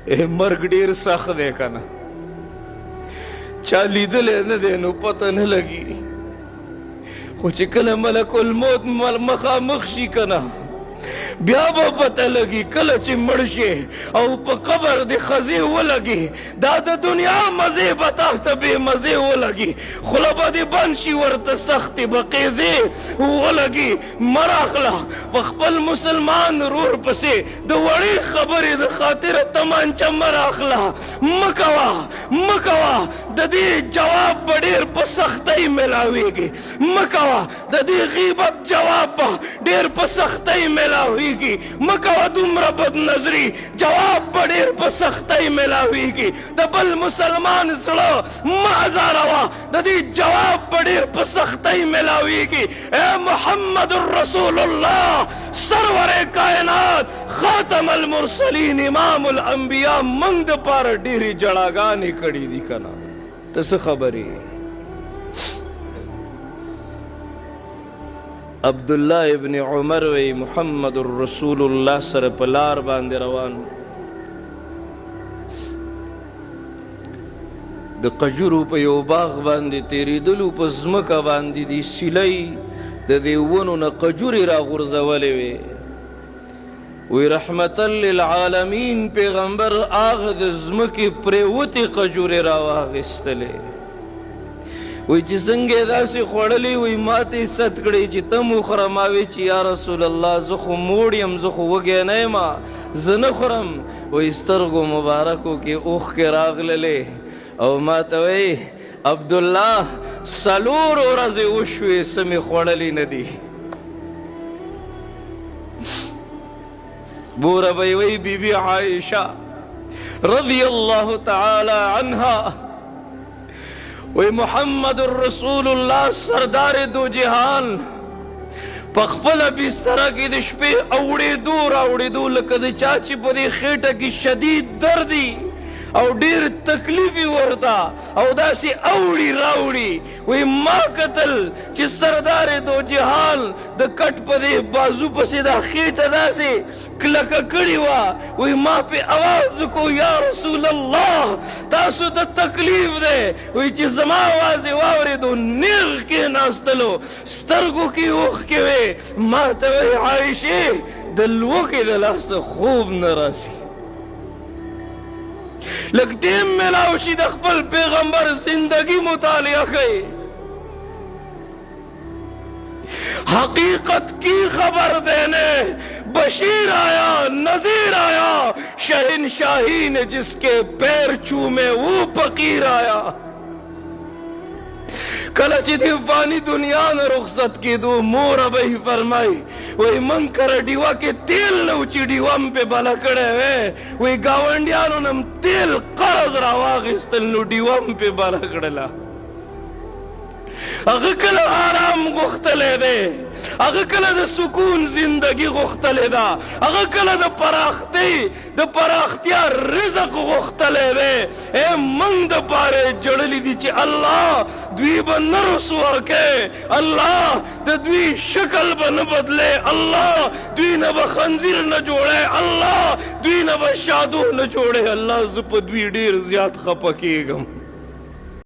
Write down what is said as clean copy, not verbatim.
مرګ ډیر سخت دی کنه چا لیدلی نه دی نو پته نه لګي خو چې کله ملک الموت مخامخ شي کنه بیا به پته لګي کله چې مړ شي او په قبر د ښځې ولګي دا د دنیا مزې به تحته بې مزې ولګي خوله به دې بند شي ورته سختې به قیزې ولګي مه راخله په خپل مسلمان رور پسې د وړې خبرې د خاطره تمانچه مه راخله مه کوه مه کوه د دې جواب به ډېر په سختۍ میلاویږي مه کوه د دې غیبت جواب به ډېر په سختۍ میلاویږي مه کوه دومره بدنظري جواب به ډېر په سختۍ میلاویږي د بل مسلمان زړه مه ازاروه د دې جواب به ډېر په سختۍ میلاویږي اے محمد رسول الله سرور کائنات خاتم المرسلین امام الانبیاء موږ دپاره ډېرې جړاګانې کړي دي که نه ته څه خبرې عبدالله ابن عمر وی محمد رسول الله سره په لار باندې روان د قجرو په یو باغ باندې تېرېدلو په ځمکه باندې د سیلۍ د دې ونو نه قجورې راغورځولې وې وی رحمتا للعالمین پیغمبر هغه د ځمکې پرېوتې قجورې راواخیستلې وی چې څنګه داسې خوړلې وی ماته ست کړې چې ته مو خوره ما وی چې یا رسول الله زه خو موړ یم زه خو وږی نه یم زه نه خورم وی سترګو مبارکو کې اوښکې راغللې او ما ته وی عبدالله څلور ورځې وشوې څه مې خوړلې نه دي بوره به یې وی بیبي عایشه رضی الله تعالی عنها وی محمد رسول الله سردار دو جهان په خپله بستره کې د شپې اوړېدو راوړېدو لکه د چا چې په دې خېټه کې شدید دردي او ډیر تکلیف ورته او داسې اوړي راوړي وی ما کتل چې سردار دو جهان د کټ په دې بازو پسې دا خېټه داسې کلکه کړې وه وی ما پې اواز وکړو یا رسول الله تاسو ته تکلیف دی وی چې زما اواز یې واورېدو نیغ کېناستلو سترګو کې اوښکې وې ما ته وی عایشې د لوږې د لاسه خوب نه راسي لږ ټیم میلاو شي د خپل پیغمبر زندگی مطالعه کوي حقیقت کی خبر دینے بشیر آیا نذیر آیا شہنشاہی نے جس کے پیر چومے وہ فقیر آیا کله چې د فانی دنیا نه رخصت کېدو موره به یې فرمایي وایي موږ کره ډیوه کې تیل نه و چې ډیوه م پې بله کړی وی وایي ګاونډیانو نه م تیل قرض راواخیستل نو ډیوه م پې بله کړله هغه کله آرام غوښتلی دی هغه کله د سکون زندگی غوښتلی ده هغه کله د پراختیا رزق غوښتلی دی ای موږ دپاره یې جړلي دي چې الله دوی به نه رسوا کوي الله د دوی شکل به نه بدلی الله دوی نه به خنزیر نه جوړی الله دوی نه به شادو نه جوړی الله زه په دوی ډېر زیات خفه کېږم